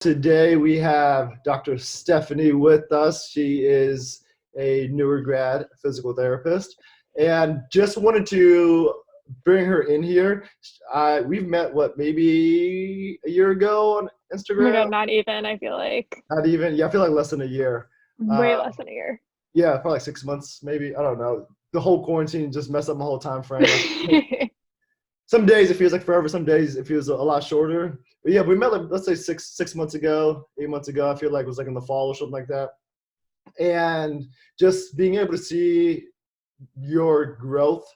Today we have Dr. Stephanie with us. She is a newer grad physical therapist, and just wanted to bring her in here. We've met maybe a year ago on Oh my Instagram. God, not even, I feel like. Not even, yeah, I feel like less than a year. Way Uh, less than a year. yeah, probably like 6 months, maybe. I don't know. The whole quarantine just messed up my whole time frame. Like, some days it feels like forever. Some days it feels a lot shorter. But yeah, we met like let's say six months ago, 8 months ago. I feel like it was like in the fall or something like that. And just being able to see your growth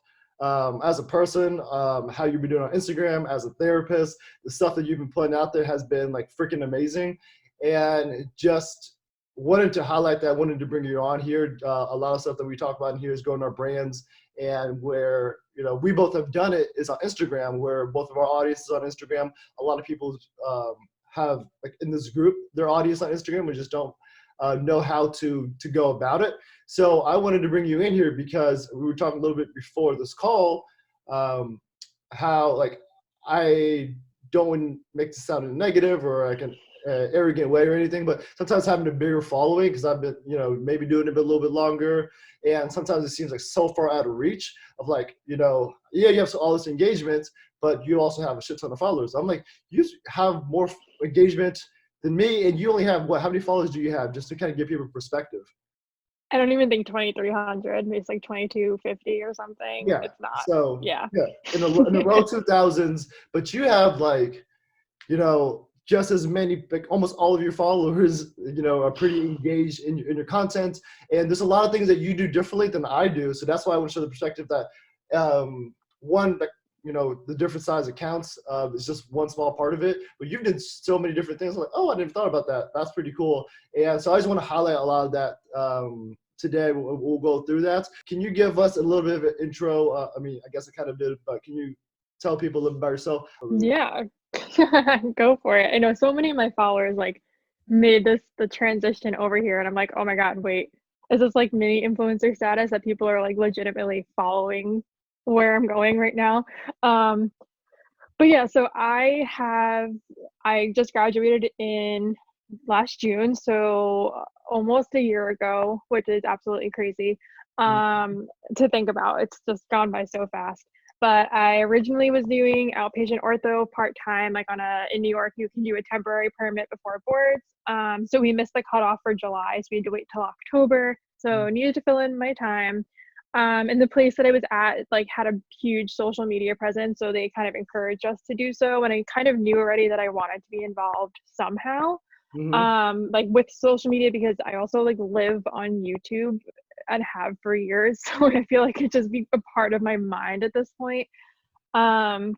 as a person, how you've been doing on Instagram as a therapist, the stuff that you've been putting out there has been like freaking amazing. And just wanted to highlight that, wanted to bring you on here. A lot of stuff that we talk about in here is growing our brands, and where we both have done it is on Instagram, where both of our audiences on Instagram. A lot of people have like in this group their audience on Instagram. We just don't know how to go about it. So I wanted to bring you in here because we were talking a little bit before this call, how like I don't make this sound negative or like an arrogant way or anything, but sometimes having a bigger following, because I've been maybe doing it a little bit longer, and sometimes it seems like so far out of reach of like yeah, you have all this engagement, but you also have a shit ton of followers. I'm like, you have more engagement than me, and you only have what? How many followers do you have? Just to kind of give people perspective. I don't even think 2,300. Maybe it's like 2,250 or something. Yeah. It's not. So Yeah. yeah, in the low 2000s, but you have like just as many, like almost all of your followers, are pretty engaged in your content. And there's a lot of things that you do differently than I do. So that's why I want to show the perspective that one, like, the different size accounts is just one small part of it. But you've done so many different things. I'm like, oh, I never thought about that. That's pretty cool. And so I just want to highlight a lot of that. Today we'll go through that. Can you give us a little bit of an intro? I mean, I guess I kind of did, but can you tell people a little bit about yourself? Yeah. Go for it. I know so many of my followers like made the transition over here, and I'm like, oh my God, wait. Is this like mini influencer status that people are like legitimately following where I'm going right now? Um, But yeah, so I just graduated in last June, so almost a year ago, which is absolutely crazy to think about. It's just gone by so fast. But I originally was doing outpatient ortho part-time, like in New York, you can do a temporary permit before boards. So we missed the cutoff for July, so we had to wait till October. So needed to fill in my time. And the place that I was at like had a huge social media presence, so they kind of encouraged us to do so. And I kind of knew already that I wanted to be involved somehow, Mm-hmm. like with social media, because I also like live on YouTube and have for years. So I feel like it just be a part of my mind at this point. Um,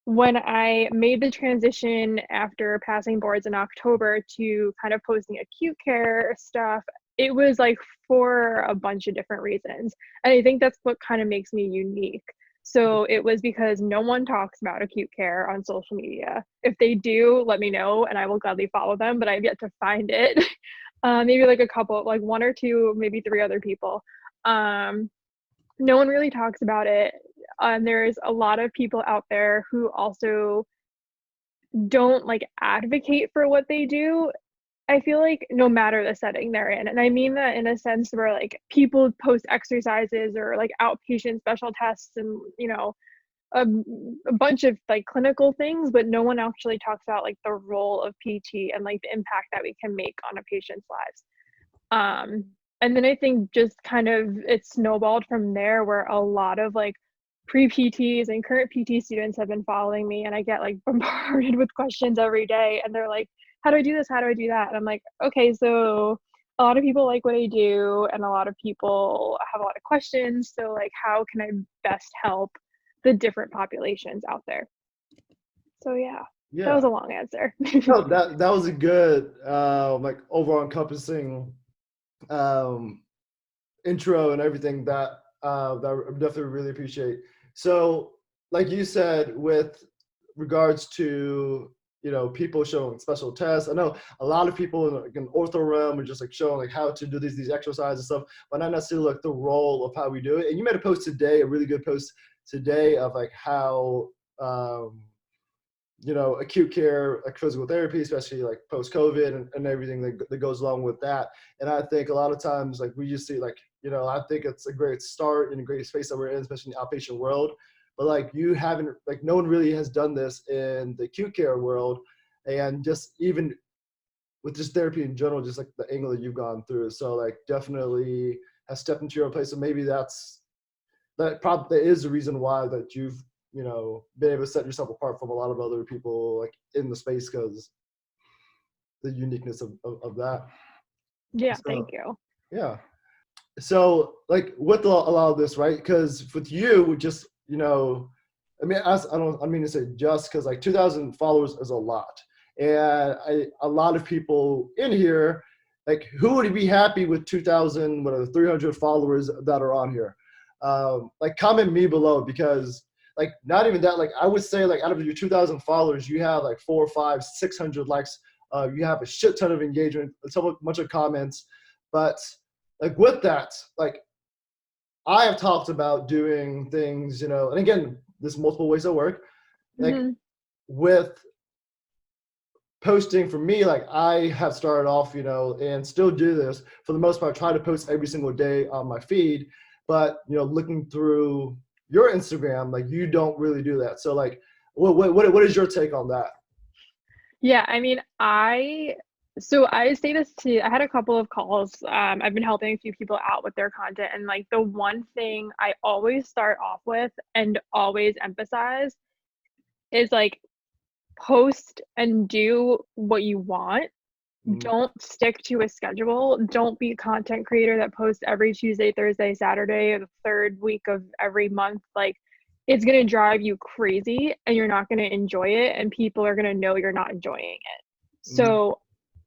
when I made the transition after passing boards in October to kind of posting acute care stuff, it was like for a bunch of different reasons. And I think that's what kind of makes me unique. So it was because no one talks about acute care on social media. If they do, let me know and I will gladly follow them, but I've yet to find it. Maybe like a couple, like one or two, maybe three other people. Um, no one really talks about it. And there's a lot of people out there who also don't like advocate for what they do. I feel like no matter the setting they're in. And I mean that in a sense where like people post exercises or like outpatient special tests and, a, a bunch of like clinical things, but no one actually talks about like the role of PT and like the impact that we can make on a patient's lives. And then I think just kind of it snowballed from there where a lot of like pre-PTs and current PT students have been following me, and I get like bombarded with questions every day, and they're like, how do I do this? How do I do that? And I'm like, okay, so a lot of people like what I do and a lot of people have a lot of questions. So like how can I best help the different populations out there? So yeah, that was Yeah. a long answer. No, that was a good like overall encompassing um, intro and everything that I definitely really appreciate. So, like you said, with regards to people showing special tests, I know a lot of people in like an ortho realm are just like showing like how to do these exercises and stuff, but not necessarily like the role of how we do it. And you made a post today, a really good post today of like how acute care, like physical therapy, especially like post COVID and everything that goes along with that. And I think a lot of times, like we just see like, I think it's a great start in a great space that we're in, especially in the outpatient world. But like you haven't, like no one really has done this in the acute care world. And just even with just therapy in general, just like the angle that you've gone through. So like definitely has stepped into your place. So maybe that is the reason why that you've been able to set yourself apart from a lot of other people like in the space, because the uniqueness of that. Yeah, thank So you. yeah. So like with a lot of this, right? Because with you, just I mean, I mean to say just because like 2,000 followers is a lot, and a lot of people in here, like who would be happy with 2,000, 300 followers that are on here? Like comment me below, because like not even that, like I would say like out of your 2,000 followers, you have like 4, 5, 600 likes. You have a shit ton of engagement, a bunch of comments, but like with that, like I have talked about doing things, and again, there's multiple ways that work. Like Mm-hmm. with posting for me, like I have started off, and still do this for the most part, try to post every single day on my feed. But looking through your Instagram, like you don't really do that. So like, what is your take on that? Yeah, I mean, I say this to, I had a couple of calls. I've been helping a few people out with their content, and like the one thing I always start off with and always emphasize is like post and do what you want. Mm, Don't stick to a schedule. Don't be a content creator that posts every Tuesday, Thursday, Saturday, or the third week of every month. Like it's going to drive you crazy and you're not going to enjoy it, and people are going to know you're not enjoying it. mm, So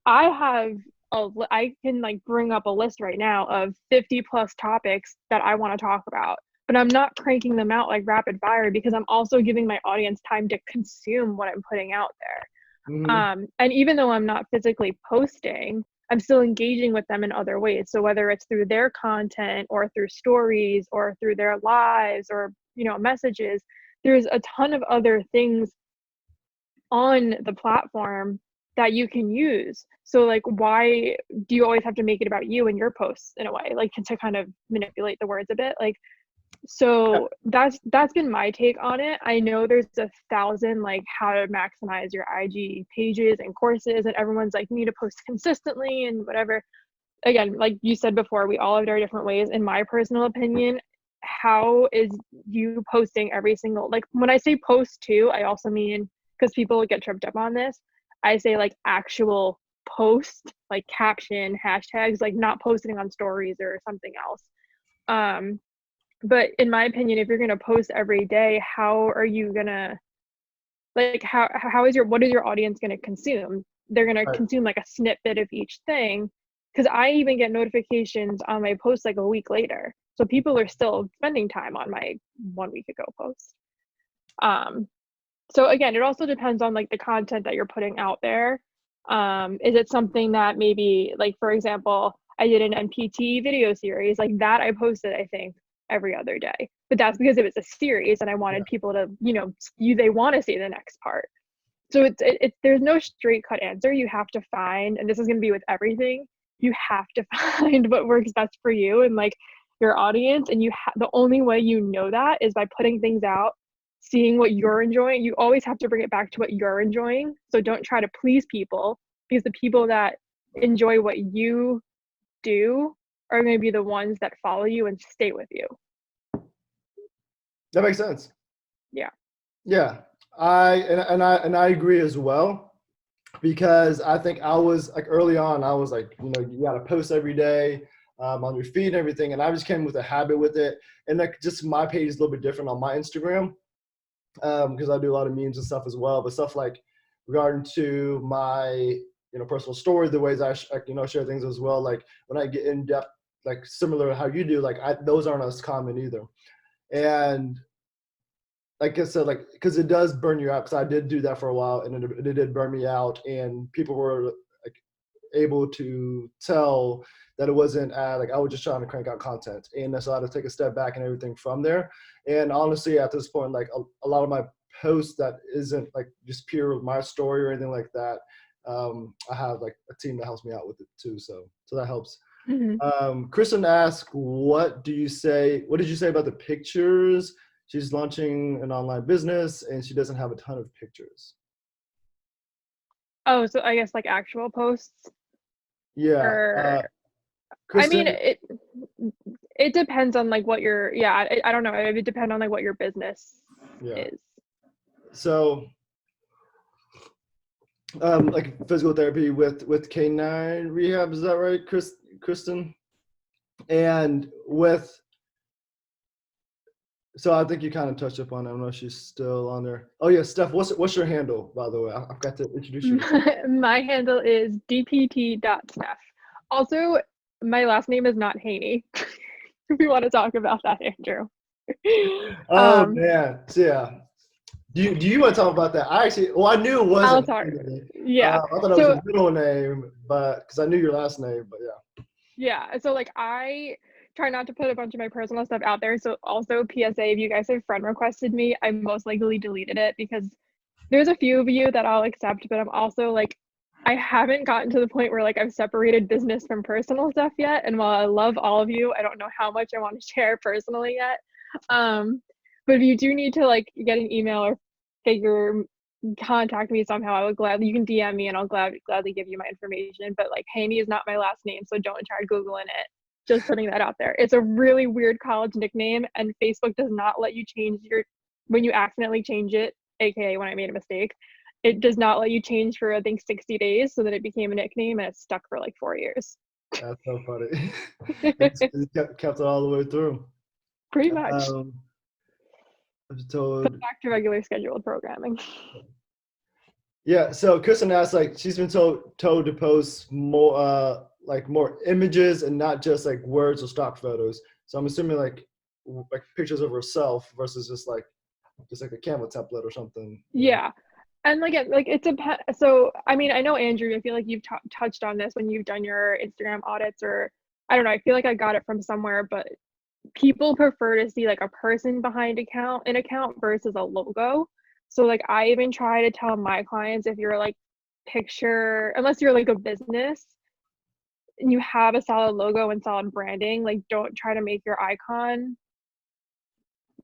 I can like bring up a list right now of 50 plus topics that I want to talk about, but I'm not cranking them out like rapid fire because I'm also giving my audience time to consume what I'm putting out there. mm, And even though I'm not physically posting, I'm still engaging with them in other ways. So whether it's through their content or through stories or through their lives or, messages, there's a ton of other things on the platform that you can use. So like why do you always have to make it about you and your posts in a way, like to kind of manipulate the words a bit? Like so that's been my take on it. I know there's 1,000 like how to maximize your IG pages and courses, and everyone's like, you need to post consistently and whatever. Again, like you said before, we all have our different ways. In my personal opinion, how is you posting every single, like when I say post too, I also mean, because people get tripped up on this, I say like actual post, like caption, hashtags, like not posting on stories or something else. Um, but in my opinion, if you're going to post every day, how are you going to, like how is what is your audience going to consume? They're going to right. consume like a snippet of each thing, because I even get notifications on my post like a week later, so people are still spending time on my 1 week ago post. So again, it also depends on like the content that you're putting out there. Is it something that maybe, like for example, I did an NPT video series like that, I posted I think every other day, but that's because it was a series and I wanted people to, they want to see the next part. So it's there's no straight cut answer. You have to find, and this is going to be with everything, you have to find what works best for you and like your audience. And the only way you know that is by putting things out, seeing what you're enjoying. You always have to bring it back to what you're enjoying. So don't try to please people, because the people that enjoy what you do are going to be the ones that follow you and stay with you. That makes sense. Yeah. Yeah, I agree as well, because I think I was like early on, I was like, you got to post every day on your feed and everything, and I just came with a habit with it. And like just my page is a little bit different on my Instagram, because I do a lot of memes and stuff as well, but stuff like regarding to my personal story, the ways I share things as well. Like when I get in depth, like similar to how you do, like those aren't as common either. And like I said, like, because it does burn you out. Because I did do that for a while, and it did burn me out. And people were like able to tell that it wasn't like I was just trying to crank out content, and so I had to take a step back and everything from there. And honestly, at this point, like a lot of my post that isn't like just pure my story or anything like that, I have like a team that helps me out with it too. So that helps. Mhm. Kristen asked, what did you say about the pictures? She's launching an online business and she doesn't have a ton of pictures. Oh, so I guess like actual posts, Yeah. or I mean Kristen, it depends on like what your, yeah, I don't know. It would depend on like what your business yeah. is. So like physical therapy with canine rehab, is that right, Kristen? And with, so I think you kind of touched upon it. I don't know if she's still on there. Oh yeah, Steph, what's your handle, by the way? I forgot to introduce you. My handle is dpt.steph. Also, my last name is not Haney. If we want to talk about that, Andrew. Oh um, man, so yeah. Do you want to talk about that? I actually, well, I knew it I'll wasn't talk. Haley. Yeah. I thought it was So your middle name, but because I knew your last name, but yeah. yeah. So like I try not to put a bunch of my personal stuff out there. So also PSA, if you guys have friend requested me, I most likely deleted it because there's a few of you that I'll accept, but I'm also like, I haven't gotten to the point where like I've separated business from personal stuff yet. And while I love all of you, I don't know how much I want to share personally yet. Um, but if you do need to like get an email or figure contact me somehow, I would gladly, you can DM me and I'll gladly give you my information. But like Haney is not my last name, so don't try Googling it. Just putting that out there. It's a really weird college nickname, and Facebook does not let you change your, when you accidentally change it, aka when I made a mistake, it does not let you change for I think 60 days, so that it became a nickname and it's stuck for like 4 years. That's so funny. It's kept it all the way through. Pretty much. Um, I was But told, back to regular scheduled programming. yeah. So Kristen asked, like, she's been told to post more, like more images and not just like words or stock photos. So I'm assuming like pictures of herself versus just like a Canva template or something. Yeah. And like it's a so I mean I know Andrew, I feel like you've touched on this when you've done your Instagram audits, or I don't know, I feel like I got it from somewhere, but people prefer to see like a person behind an account versus a logo. So like I even try to tell my clients, if you're like picture, unless you're like a business and you have a solid logo and solid branding, like don't try to make your icon,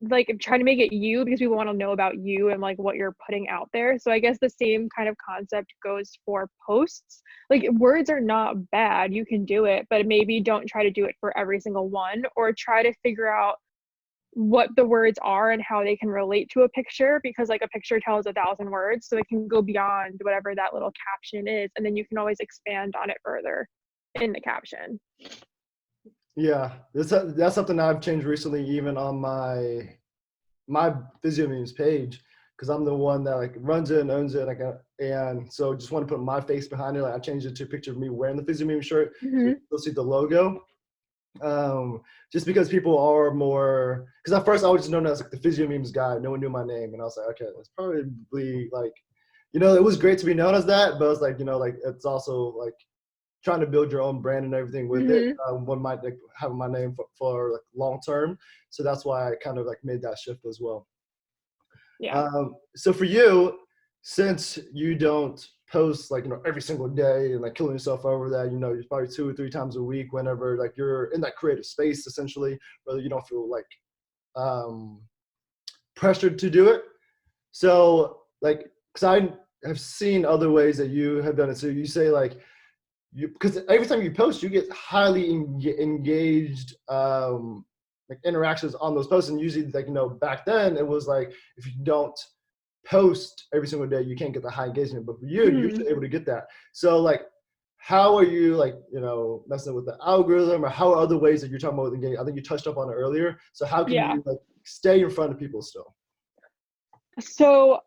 like try to make it you, because people want to know about you and like what you're putting out there. So I guess the same kind of concept goes for posts. Like words are not bad, you can do it, but maybe don't try to do it for every single one, or try to figure out what the words are and how they can relate to a picture, because like a picture tells 1,000 words, so it can go beyond whatever that little caption is, and then you can always expand on it further in the caption. Yeah, that's something I've changed recently, even on my Physiomemes page, because I'm the one that like runs it and owns it, like, and so just want to put my face behind it. Like I changed it to a picture of me wearing the Physiomeme shirt, so Mm-hmm. you'll see the logo. Just because people are more, because at first I was just known as like the Physiomemes guy. No one knew my name, and I was like, okay, it's probably like, it was great to be known as that, but it's like, like it's also like trying to build your own brand and everything with it. Mm-hmm. One might like have my name for like long term, so that's why I kind of like made that shift as well. Yeah. So for you, since you don't post like every single day and like killing yourself over that, you're probably 2 or 3 times a week whenever like you're in that creative space, essentially, whether you don't feel like um, pressured to do it. So like, because I have seen other ways that you have done it. So you say like, because every time you post, you get highly engaged like interactions on those posts, and usually like back then it was like if you don't post every single day, you can't get the high engagement. But for you, you're Mm-hmm. usually able to get that. So like, how are you like messing with the algorithm, or how are other ways that you're talking about with engagement? I think you touched up on it earlier. So how can Yeah. you like stay in front of people still? So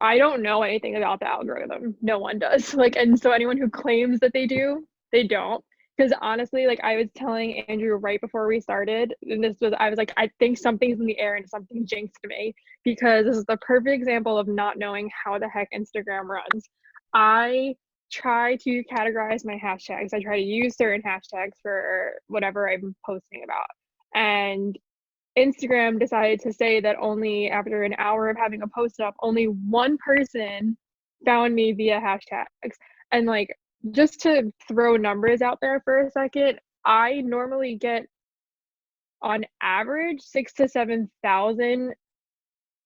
I don't know anything about the algorithm. No one does. Like, and so anyone who claims that they do, they don't. Because honestly, like I was telling Andrew right before we started, and I was like, I think something's in the air and something jinxed me, because this is the perfect example of not knowing how the heck Instagram runs. I try to categorize my hashtags. I try to use certain hashtags for whatever I'm posting about. And Instagram decided to say that only after an hour of having a post up, only one person found me via hashtags. And like, just to throw numbers out there for a second, I normally get on average 6 to 7 thousand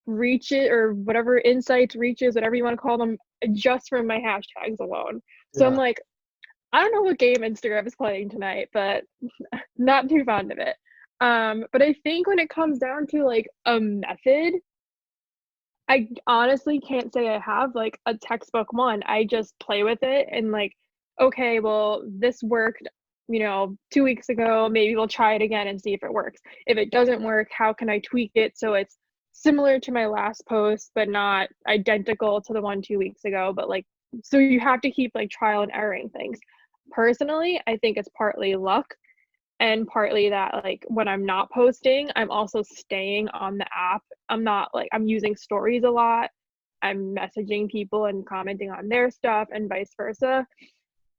reaches or whatever insights, reaches, whatever you want to call them, just from my hashtags alone. So I'm Yeah. like, I don't know what game Instagram is playing tonight, but not too fond of it. But I think when it comes down to like a method, I honestly can't say I have like a textbook one. I just play with it and like, okay, well, this worked, 2 weeks ago. Maybe we'll try it again and see if it works. If it doesn't work, how can I tweak it so it's similar to my last post, but not identical to the one 2 weeks ago? But like, so you have to keep like trial and erroring things. Personally, I think it's partly luck and partly that like when I'm not posting, I'm also staying on the app. I'm not like I'm using stories a lot. I'm messaging people and commenting on their stuff and vice versa.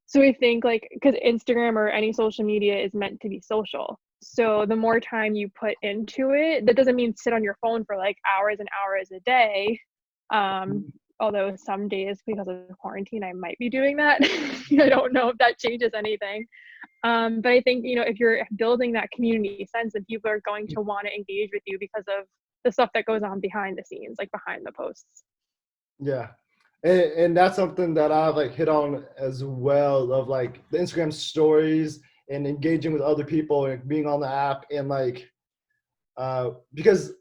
So I think like because Instagram or any social media is meant to be social. So the more time you put into it, that doesn't mean sit on your phone for like hours and hours a day. Um, Although some days because of quarantine, I might be doing that. I don't know if that changes anything. But I think, if you're building that community sense, then people are going to want to engage with you because of the stuff that goes on behind the scenes, like behind the posts. Yeah. And that's something that I've like hit on as well, of like the Instagram stories and engaging with other people and being on the app, and like because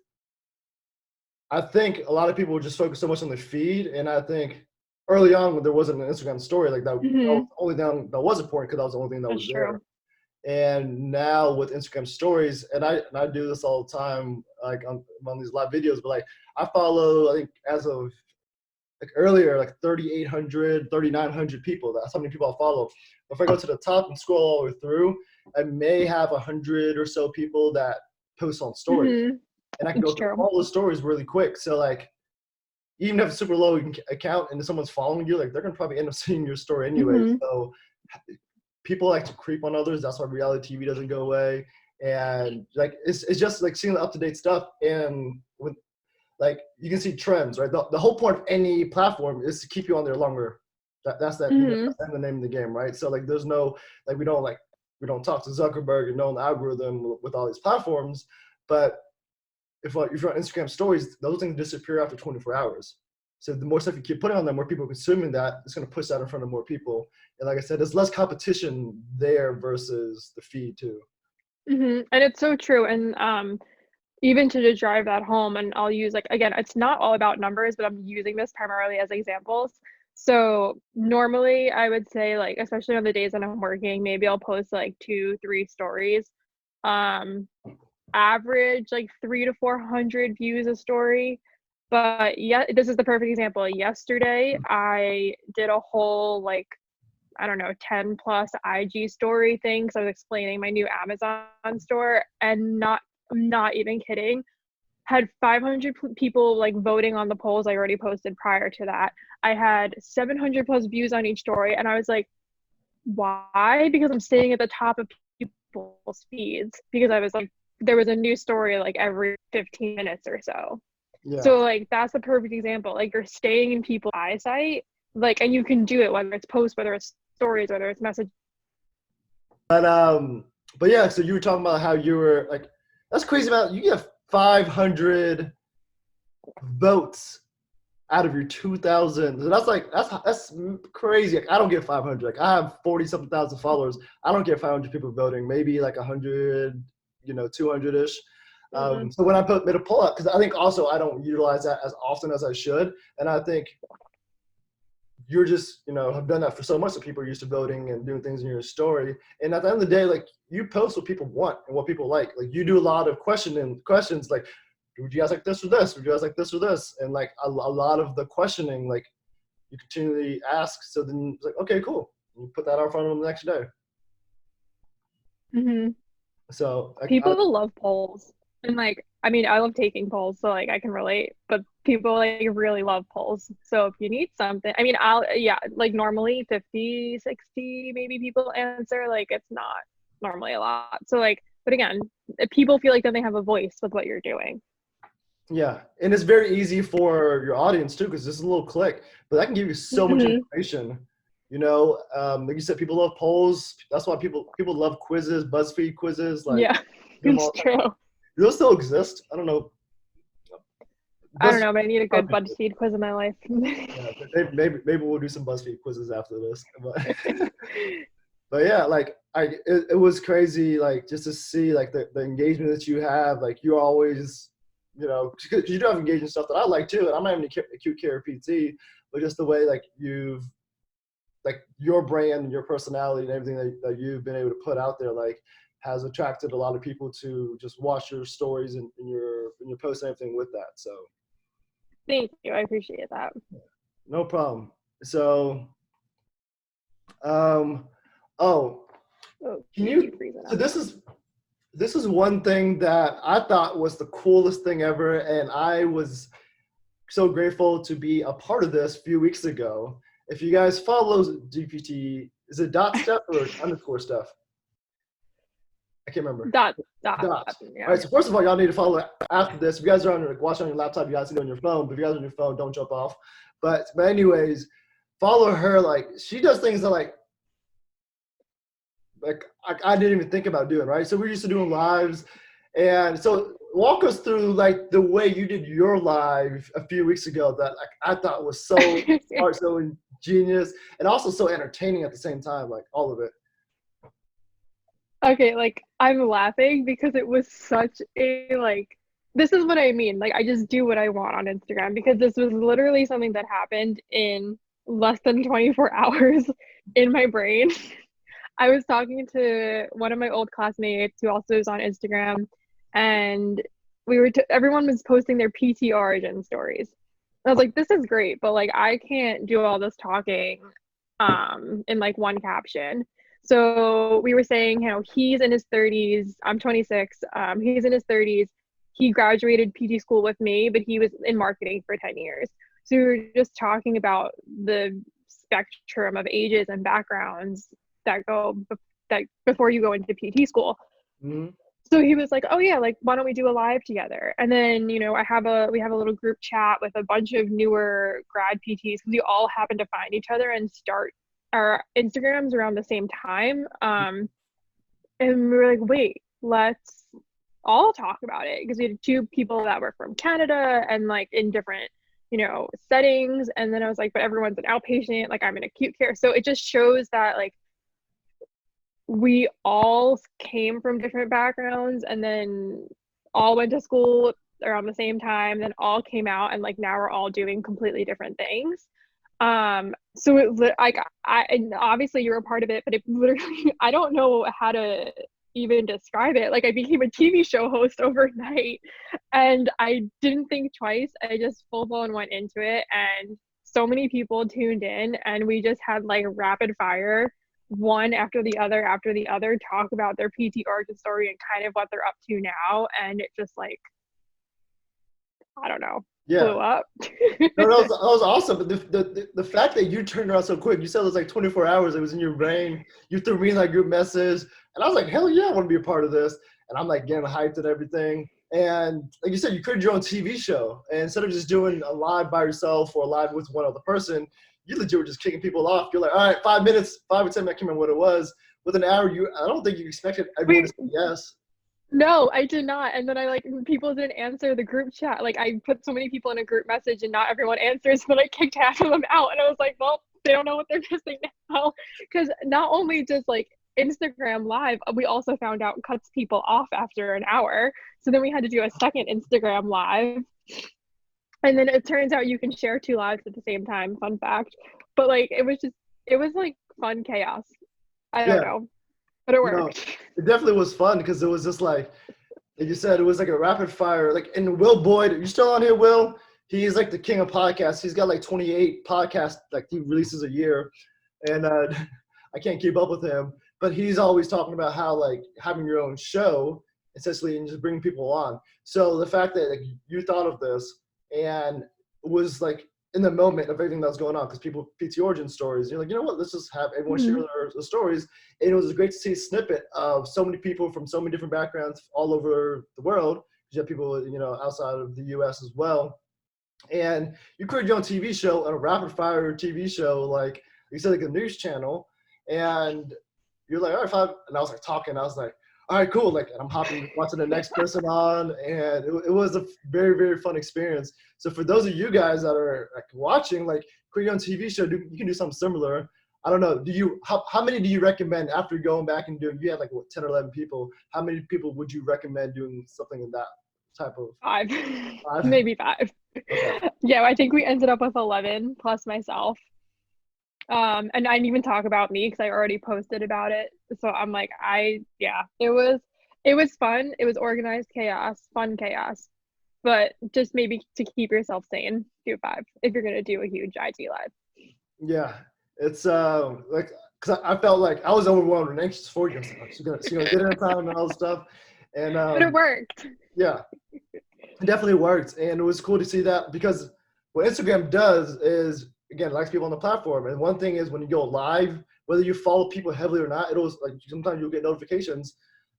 I think a lot of people just focus so much on the feed, and I think early on when there wasn't an Instagram story like that, that was Mm-hmm. the only thing that was important because that was the only thing that That's was there. true. And now with Instagram stories, and I do this all the time, like on these live videos, but like I follow, I think as of like earlier, like 3,800, 3,900 people. That's how many people I follow. If I go to the top and scroll all the way through, I may have 100 or so people that post on stories, Mm-hmm. and I can It's go through true. all the stories really quick. So like, even if it's a super low account and someone's following you, like they're gonna probably end up seeing your story anyway. Mm-hmm. So people like to creep on others. That's why reality TV doesn't go away. And like it's just like seeing the up to date stuff, and with like you can see trends, right? The whole point of any platform is to keep you on there longer. That's Mm-hmm. the name of the game, right? So like there's no like we don't talk to Zuckerberg and know the algorithm with all these platforms, but if you're on Instagram stories, those things disappear after 24 hours. So the more stuff you keep putting on them, more people consuming that, it's going to push that in front of more people. And like I said, there's less competition there versus the feed too. Mm-hmm. And it's so true. And even to just drive that home, and I'll use like again, it's not all about numbers, but I'm using this primarily as examples. So normally I would say like, especially on the days that I'm working, maybe I'll post like 2, 3 stories. Um, Average like 300 to 400 views a story. But yeah, this is the perfect example. Yesterday, I did a whole like I don't know 10 plus IG story thing. So I was explaining my new Amazon store, and I'm not even kidding. Had 500 people like voting on the polls I already posted prior to that. I had 700 plus views on each story, and I was like, why? Because I'm staying at the top of people's feeds because I was like, there was a new story like every 15 minutes or so. Yeah. So like that's the perfect example. Like you're staying in people's eyesight, like, and you can do it whether it's posts, whether it's stories, whether it's message. But but yeah, so you were talking about how you were like, that's crazy about you get 500 votes out of your 2,000. So that's like that's crazy. Like, I don't get 500. Like I have 40 something thousand followers. I don't get 500 people voting. Maybe like 100, 200 ish. Mm-hmm. So when I made a poll up, because I think also I don't utilize that as often as I should, and I think you're just have done that for so much that people are used to voting and doing things in your story. And at the end of the day, like you post what people want and what people like. Like you do a lot of questions like, would you guys like this or this? Would you guys like this or this? And like a lot of the questioning, like you continually ask. So then it's like, okay, cool. You put that out in front of them the next day. Mm-hmm. So like, People love polls. And like, I mean, I love taking polls, so like I can relate, but people like really love polls. So if you need something, I mean, yeah, like normally 50, 60 maybe people answer, like it's not normally a lot. So like But again, if people feel like then they have a voice with what you're doing. Yeah, and it's very easy for your audience too, because this is a little click, but that can give you so much information. You know, like you said, people love polls. That's why people love quizzes, BuzzFeed quizzes. Like, Yeah, it's true. Do those still exist? I don't know. I don't know, but I need a good BuzzFeed quiz in my life. Yeah, maybe we'll do some BuzzFeed quizzes after this. But yeah, like it was crazy, like just to see like the engagement that you have. Like you're always, you know, because you do have engaging stuff that I like too. And I'm not even a acute care PT, but just the way like you've, like your brand and your personality and everything that you've been able to put out there, like has attracted a lot of people to just watch your stories and your posts and everything with that. So thank you, I appreciate that. No problem. So, can you? So this is one thing that I thought was the coolest thing ever, and I was so grateful to be a part of this a few weeks ago. If you guys follow GPT, is it dot stuff or underscore stuff? I can't remember. Dot. Yeah. All right. So first of all, y'all need to follow it after this. If you guys are watching on your laptop, you guys see it on your phone. But if you guys are on your phone, don't jump off. But anyways, follow her. Like she does things that like I didn't even think about doing. Right. So we're used to doing lives, and so walk us through like the way you did your live a few weeks ago that like I thought was so smart, so ingenious, and also so entertaining at the same time. Like all of it. Okay, like I'm laughing because it was such a like, this is what I mean. Like I just do what I want on Instagram because this was literally something that happened in less than 24 hours in my brain. I was talking to one of my old classmates who also is on Instagram, and everyone was posting their PT origin stories. I was like, this is great, but like I can't do all this talking in like one caption. So we were saying how he's in his 30s. I'm 26. He's in his 30s. He graduated PT school with me, but he was in marketing for 10 years. So we were just talking about the spectrum of ages and backgrounds that before you go into PT school. Mm-hmm. So he was like, oh yeah, like why don't we do a live together? And then, you know, we have a little group chat with a bunch of newer grad PTs because we all happen to find each other and start our Instagrams around the same time. And we were like, wait, let's all talk about it because we had two people that were from Canada and like in different, you know, settings. And then I was like, but everyone's an outpatient, like I'm in acute care. So it just shows that like we all came from different backgrounds and then all went to school around the same time, then all came out and like now we're all doing completely different things. So it like and obviously you're a part of it, but it literally I don't know how to even describe it. Like I became a TV show host overnight and I didn't think twice. I just full blown went into it and so many people tuned in and we just had like rapid fire, one after the other talk about their PT origin story and kind of what they're up to now. And it just like, I don't know. Yeah. Blew up. No, that was awesome. But the fact that you turned around so quick, you said it was like 24 hours, it was in your brain. You threw me in that group message. And I was like, hell yeah, I want to be a part of this. And I'm like getting hyped and everything. And like you said, you created your own TV show. And instead of just doing a live by yourself or a live with one other person, you legit were just kicking people off. You're like, all right, 5 minutes, 5 or 10 minutes, I can't remember what it was. With an hour, I don't think you expected everyone to say yes. No, I did not. And then I like people didn't answer the group chat. Like I put so many people in a group message and not everyone answers, but I kicked half of them out. And I was like, well, they don't know what they're missing now. Because not only does like Instagram live, we also found out cuts people off after an hour. So then we had to do a second Instagram live. And then it turns out you can share two lives at the same time. Fun fact. But like it was like fun chaos. I don't know. But it worked. No, it definitely was fun because it was just like you said, it was like a rapid fire. Like, and Will Boyd, are you still on here, Will? He's like the king of podcasts. He's got like 28 podcasts like he releases a year. And I can't keep up with him. But he's always talking about how like having your own show, essentially, and just bringing people on. So the fact that like, you thought of this and was like in the moment of everything that's going on, because people PT origin stories. You're like, you know what? Let's just have everyone share their stories. And it was great to see a snippet of so many people from so many different backgrounds all over the world. You have people, outside of the U.S. as well. And you create your own TV show, a rapid fire TV show, like you said, like a news channel. And you're like, all right, fine. And I was like talking. I was like, all right, cool. Like, and I'm hopping, watching the next person on, and it was a very, very fun experience. So for those of you guys that are like watching, like create your own TV show, you can do something similar. I don't know. How many do you recommend after going back and doing? You had like 10 or 11 people. How many people would you recommend doing something in that type of? 5, Five? maybe 5. Okay. Yeah, I think we ended up with 11 plus myself. And I didn't even talk about me because I already posted about it. So I'm like, it was fun. It was organized chaos, fun chaos. But just maybe to keep yourself sane, do 5 if you're gonna do a huge IG live. Yeah, it's like, because I felt like I was overwhelmed and anxious for you. She's gonna get in time and all this stuff, and But it worked. yeah, it definitely worked, and it was cool to see that, because what Instagram does is, again, it likes people on the platform. And one thing is, when you go live, whether you follow people heavily or not, it'll like sometimes you'll get notifications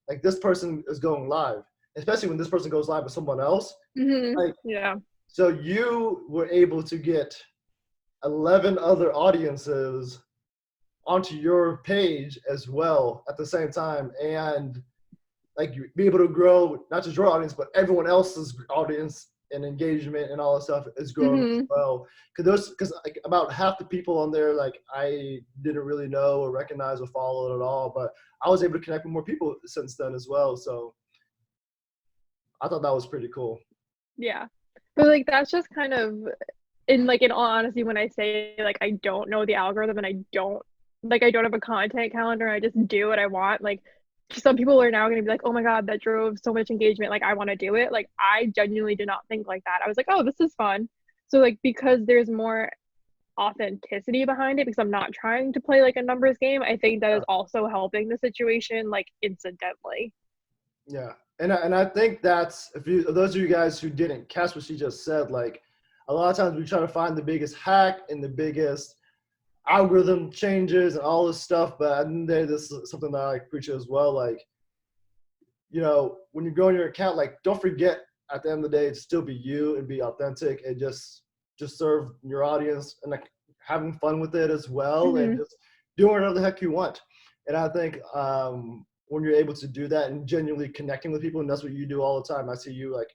like this person is going live, especially when this person goes live with someone else. Like, Yeah. so you were able to get 11 other audiences onto your page as well at the same time, and like you be able to grow not just your audience but everyone else's audience, and engagement and all that stuff is growing as well. Because like about half the people on there, like I didn't really know or recognize or follow at all, but I was able to connect with more people since then as well. So I thought that was pretty cool. Yeah. But like that's just kind of in all honesty, when I say like I don't know the algorithm and I don't have a content calendar, I just do what I want. Like some people are now gonna be like, oh my God, that drove so much engagement. Like I want to do it. Like I genuinely did not think like that. I was like, oh, this is fun. So like because there's more authenticity behind it, because I'm not trying to play like a numbers game, I think that is also helping the situation like incidentally. Yeah. And I think that's, those of you guys who didn't catch what she just said, like a lot of times we try to find the biggest hack and the biggest algorithm changes and all this stuff, but at the end of the day, this is something that I preach as well. Like, when you grow your account, like don't forget at the end of the day to still be you and be authentic and just serve your audience, and like having fun with it as well, and just doing whatever the heck you want. And I think when you're able to do that and genuinely connecting with people, and that's what you do all the time. I see you like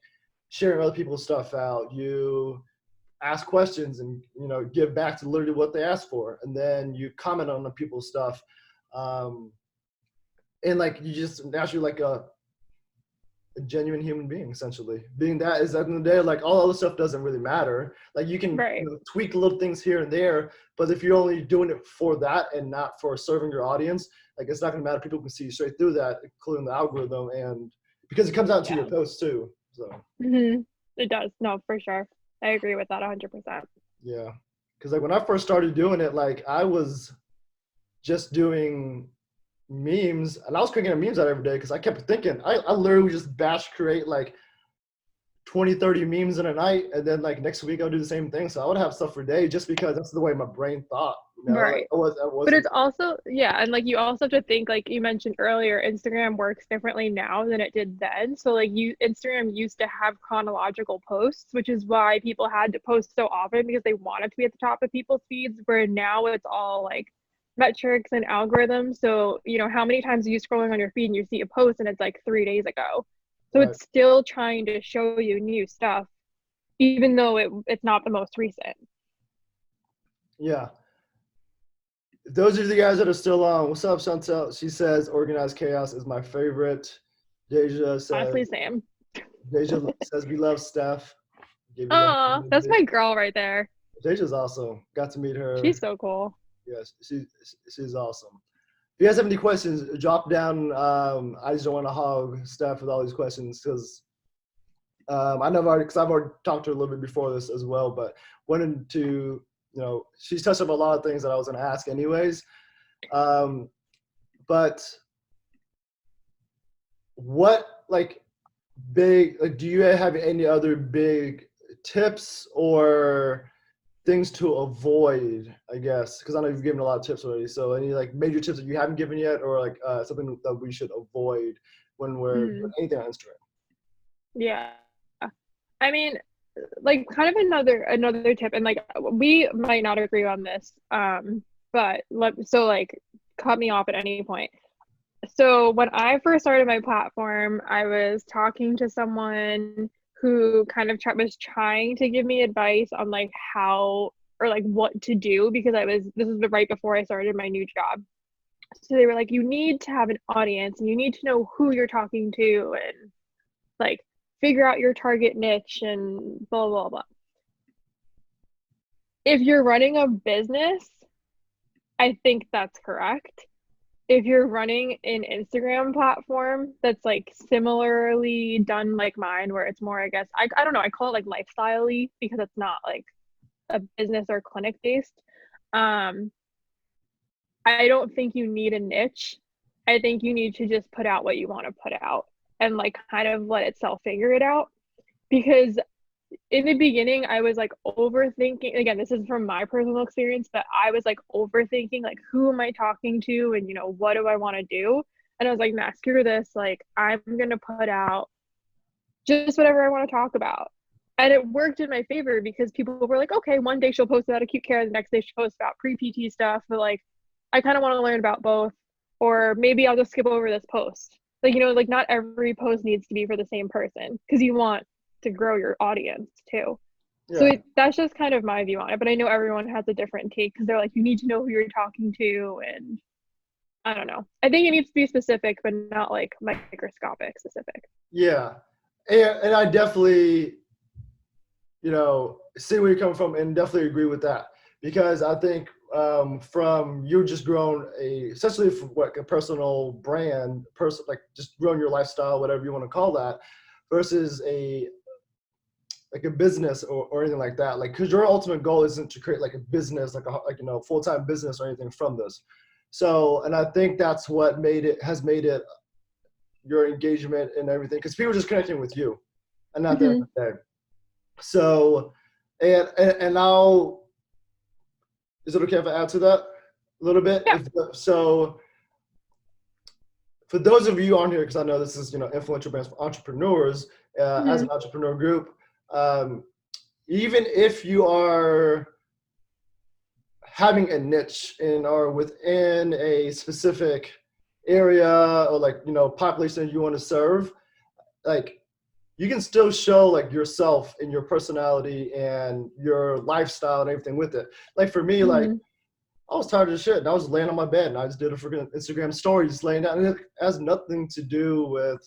sharing other people's stuff out. You ask questions and give back to literally what they ask for, and then you comment on the people's stuff, and like you just naturally like a genuine human being, essentially. Being that is at the end of the day, like all other stuff doesn't really matter. Like you can tweak little things here and there, but if you're only doing it for that and not for serving your audience, like it's not gonna matter. People can see straight through that, including the algorithm, and because it comes out to your posts too. So it does. No, for sure. I agree with that 100%. Yeah, because like when I first started doing it, like I was just doing memes, and I was cranking memes out every day because I kept thinking I literally just batch create like 20-30 memes in a night, and then like next week I'll do the same thing. So I would have stuff for days just because that's the way my brain thought. Right. Like, but it's also, and like you also have to think, like you mentioned earlier, Instagram works differently now than it did then. So like Instagram used to have chronological posts, which is why people had to post so often, because they wanted to be at the top of people's feeds, where now it's all like metrics and algorithms. So how many times are you scrolling on your feed and you see a post and it's like 3 days ago? So it's still trying to show you new stuff, even though it's not the most recent. Yeah. Those are the guys that are still on. What's up, Chantel? She says organized chaos is my favorite. Deja says, honestly, same. Deja says we love Steph. Oh, that's my girl right there. Deja's awesome. Got to meet her. She's so cool. Yes, she's awesome. If you guys have any questions, drop down. I just don't want to hog Steph with all these questions, because I know because I've already talked to her a little bit before this as well, but wanted to, she's touched up a lot of things that I was going to ask anyways. But what big, do you have any other big tips or things to avoid, I guess, because I know you've given a lot of tips already. So any like major tips that you haven't given yet, or like something that we should avoid when we're doing Mm, anything on Instagram? yeah. I mean, like kind of another tip, and like we might not agree on this, but so like cut me off at any point. So when I first started my platform, I was talking to someone who kind of was trying to give me advice on like how or like what to do because this is right before I started my new job. So they were like, you need to have an audience and you need to know who you're talking to and like figure out your target niche and blah blah blah. If you're running a business, I think that's correct. If you're running an Instagram platform that's like similarly done like mine, where it's more, I guess, I don't know, I call it like lifestyle-y because it's not like a business or clinic based. Um, I don't think you need a niche. I think you need to just put out what you want to put out and like kind of let itself figure it out. Because in the beginning, I was like overthinking. Again, this is from my personal experience, but I was like overthinking, like, who am I talking to? And, what do I want to do? And I was like, nah, screw this. Like, I'm going to put out just whatever I want to talk about. And it worked in my favor because people were like, okay, one day she'll post about acute care, the next day she'll post about pre-PT stuff. But like, I kind of want to learn about both. Or maybe I'll just skip over this post. Like, like not every post needs to be for the same person because you want to grow your audience too. Yeah. So that's just kind of my view on it. But I know everyone has a different take because they're like, you need to know who you're talking to. And I don't know. I think it needs to be specific, but not like microscopic specific. Yeah. And I definitely, see where you're coming from and definitely agree with that because I think from you just grown essentially from what a personal brand, like just growing your lifestyle, whatever you want to call that, versus a business or anything like that. Like, because your ultimate goal isn't to create like a business, like full-time business or anything from this. So, and I think that's what has made it your engagement and everything, because people are just connecting with you and not the end of the day. So, and now, is it okay if I add to that a little bit? Yeah. So, for those of you on here, because I know this is influential brands for entrepreneurs, as an entrepreneur group, even if you are having a niche or within a specific area or like population you want to serve, like you can still show like yourself and your personality and your lifestyle and everything with it. Like for me, like I was tired of shit and I was laying on my bed and I just did a freaking Instagram story just laying down, and it has nothing to do with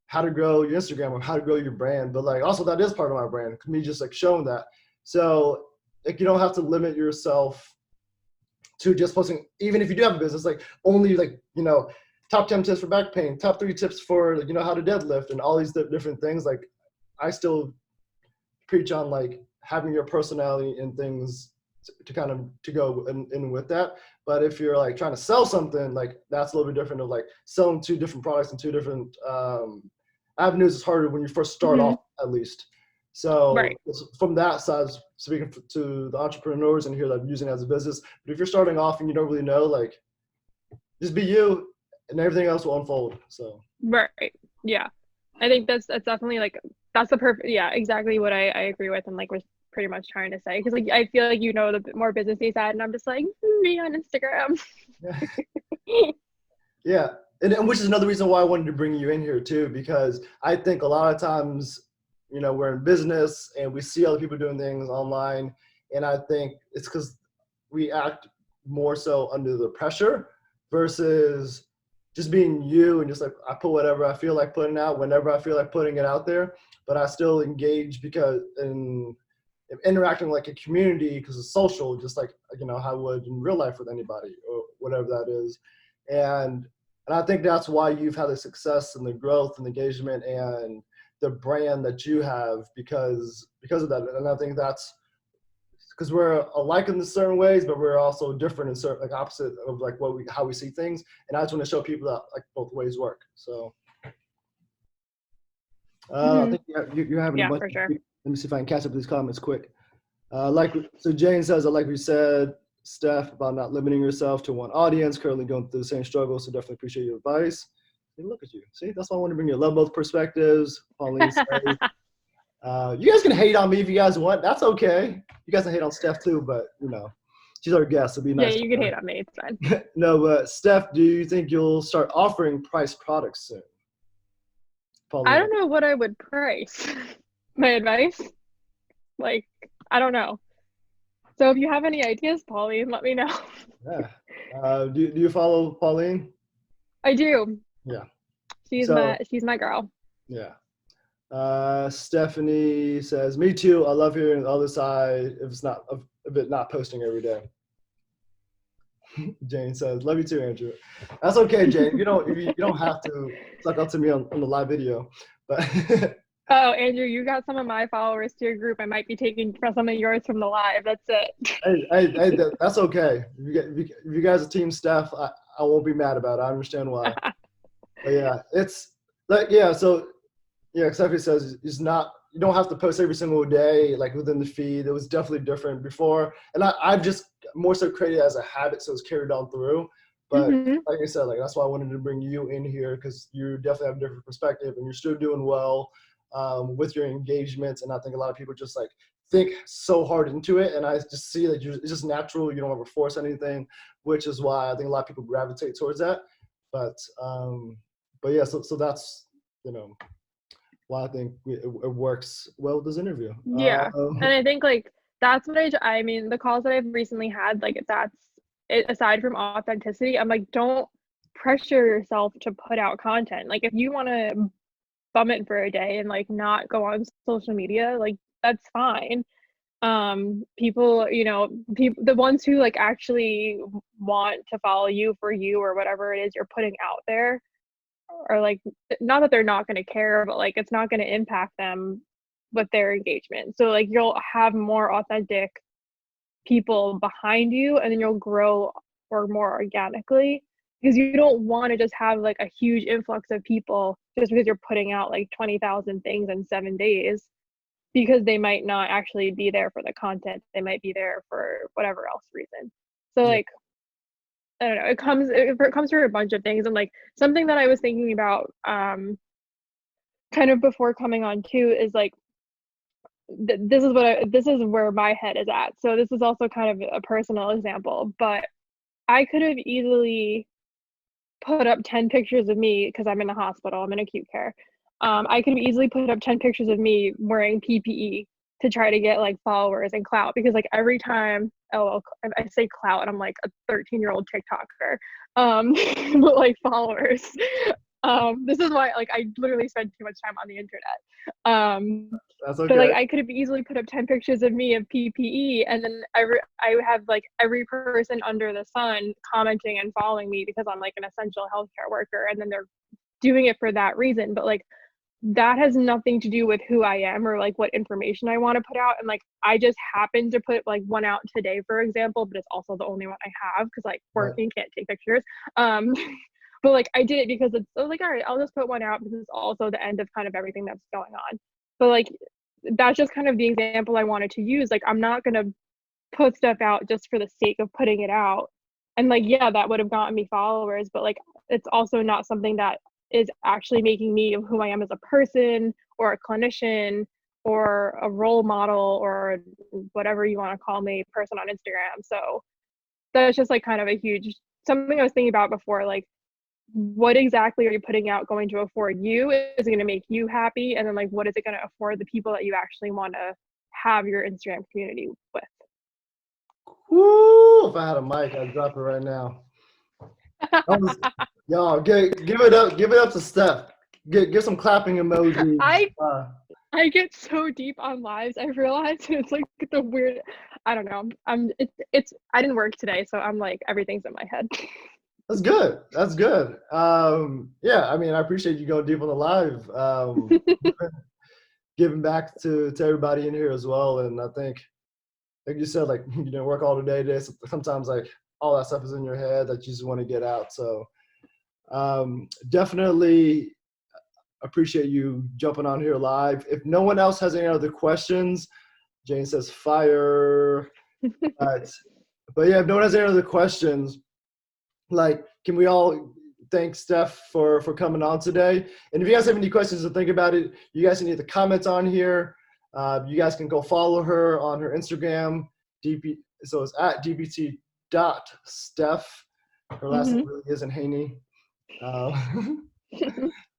how to grow your Instagram or how to grow your brand, but like also that is part of my brand, me just like showing that. So like you don't have to limit yourself to just posting, even if you do have a business, like only like top 10 tips for back pain, top 3 tips for how to deadlift and all these different things. Like I still preach on like having your personality and things to kind of to go in with that. But if you're like trying to sell something, like that's a little bit different of like selling 2 different products and 2 different avenues is harder when you first start off, at least. So Right. from that side, speaking to the entrepreneurs in here that are using it as a business, but if you're starting off and you don't really know, like just be you and everything else will unfold. So Right. Yeah. I think that's definitely like that's the perfect, yeah, exactly what I agree with and like was pretty much trying to say because like I feel like the more businessy side and I'm just like me on Instagram. Yeah, and which is another reason why I wanted to bring you in here too, because I think a lot of times, we're in business and we see other people doing things online, and I think it's because we act more so under the pressure versus just being you and just like I put whatever I feel like putting out whenever I feel like putting it out there, but I still engage because in interacting like a community because it's social, just like how I would in real life with anybody or whatever that is. And I think that's why you've had the success and the growth and engagement and the brand that you have because of that. And I think that's because we're alike in certain ways, but we're also different in certain, like opposite of like how we see things. And I just want to show people that like both ways work. So I think you're having a bunch. For sure. Let me see if I can catch up with these comments quick. So Jane says, I like what you said, Steph, about not limiting yourself to one audience, currently going through the same struggle. So definitely appreciate your advice. Hey, look at you. See, that's why I want to bring you. Love both perspectives. Pauline says, you guys can hate on me if you guys want. That's okay. You guys can hate on Steph too, but she's our guest, so be Yeah, nice to you can her. hate on me. It's fine. No, but Steph, do you think you'll start offering priced products soon? I Pauline. don't know what I would price. My advice? Like, I don't know. So if you have any ideas, Pauline, let me know. Yeah. Do you follow Pauline? I do. Yeah. She's So my girl. yeah. Stephanie says, "Me too. I love hearing the other side. If it not posting every day." Jane says, "Love you too, Andrew." That's okay, Jane. You don't have to suck up to me on the live video, but Oh, Andrew, you got some of my followers to your group. I might be taking some of yours from the live. That's it. hey, that's okay. If you guys are team Steph, I won't be mad about it. I understand why. But yeah, it's like so. Yeah, Stephanie says it's not. You don't have to post every single day, like within the feed. It was definitely different before, and I've just more so created it as a habit, so it's carried on through. But Hmm. like I said, like that's why I wanted to bring you in here because you definitely have a different perspective, and you're still doing well with your engagements. And I think a lot of people just like think so hard into it, and I just see that it's just natural. You don't ever force anything, which is why I think a lot of people gravitate towards that. But but yeah, so that's you know well, I think it works well with this interview. Yeah. And I think like that's what I mean, the calls that I've recently had, like that's it, aside from authenticity, I'm like, don't pressure yourself to put out content. Like if you want to bum it for a day and like not go on social media, like that's fine. People, people, the ones who like actually want to follow you for you or whatever it is you're putting out there, or like not that they're not going to care, but like it's not going to impact them with their engagement. So like you'll have more authentic people behind you, and then you'll grow or more organically, because you don't want to just have like a huge influx of people just because you're putting out like 20,000 things in 7 days, because they might not actually be there for the content. They might be there for whatever else reason. So yeah, like I don't know, it comes through a bunch of things. And like something that I was thinking about kind of before coming on too is like this is where my head is at. So this is also kind of a personal example, but I could have easily put up 10 pictures of me because I'm in the hospital, I'm in acute care. I could have easily put up 10 pictures of me wearing PPE to try to get like followers and clout, because like every time, oh, I say clout and I'm like a 13-year-old TikToker, but like followers. This is why like I literally spend too much time on the internet. that's But like okay. I could have easily put up 10 pictures of me of PPE, and then I have like every person under the sun commenting and following me because I'm like an essential healthcare worker, and then they're doing it for that reason. But like that has nothing to do with who I am or like what information I want to put out. And like I just happened to put like one out today, for example, but it's also the only one I have because like Right. working can't take pictures. Um, but like I did it because I was like, all right, I'll just put one out because it's also the end of kind of everything that's going on. But like that's just kind of the example I wanted to use. Like I'm not gonna put stuff out just for the sake of putting it out. And like, yeah, that would have gotten me followers, but like it's also not something that is actually making me who I am as a person or a clinician or a role model or whatever you want to call me, person on Instagram. So that's just like kind of a huge something I was thinking about before. Like, what exactly are you putting out going to afford you? Is it going to make you happy? And then like, what is it going to afford the people that you actually want to have your Instagram community with? Woo! If I had a mic, I'd drop it right now. That was, y'all, give it up to Steph. Get some clapping emojis. I I get so deep on lives. I realize it's like the weird. I don't know. It's. I didn't work today, so I'm like everything's in my head. That's good. That's good. Yeah, I mean, I appreciate you going deep on the live. Giving back to everybody in here as well. And I think, like you said, like you didn't work all the day today. So sometimes like all that stuff is in your head that you just want to get out. So definitely appreciate you jumping on here live. If no one else has any other questions, Jane says fire. But yeah, if no one has any other questions, like, can we all thank Steph for coming on today? And if you guys have any questions to think about it, you guys can either comment on here. You guys can go follow her on her Instagram. So it's at dbt.steph. Her last name really isn't Haney.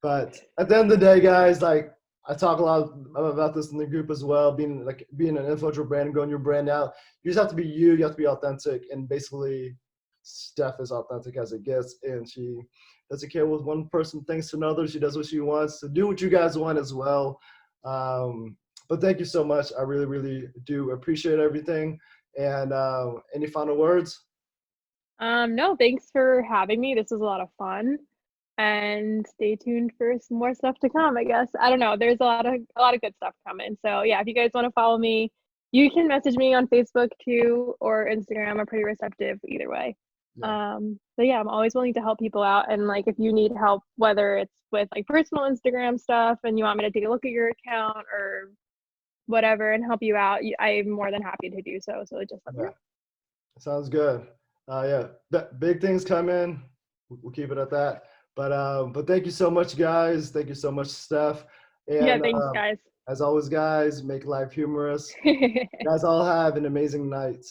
But at the end of the day, guys, like, I talk a lot about this in the group as well, being an influential brand and growing your brand out. You just have to be you. You have to be authentic. And basically, Steph is authentic as it gets. And she doesn't care what one person thinks to another. She does what she wants. So do what you guys want as well. But thank you so much. I really, really do appreciate everything. And any final words? No, thanks for having me. This was a lot of fun. And stay tuned for some more stuff to come, I guess. I don't know. There's a lot of good stuff coming. So yeah, if you guys want to follow me, you can message me on Facebook too or Instagram. I'm pretty receptive either way. Yeah. So yeah, I'm always willing to help people out. And like if you need help, whether it's with like personal Instagram stuff and you want me to take a look at your account or whatever and help you out, I'm more than happy to do so. So just let me know. Sounds good. Yeah, big things coming. We'll keep it at that. But thank you so much, guys. Thank you so much, Steph. And Yeah, thanks, guys. as always, guys, make life humorous. You guys all have an amazing night.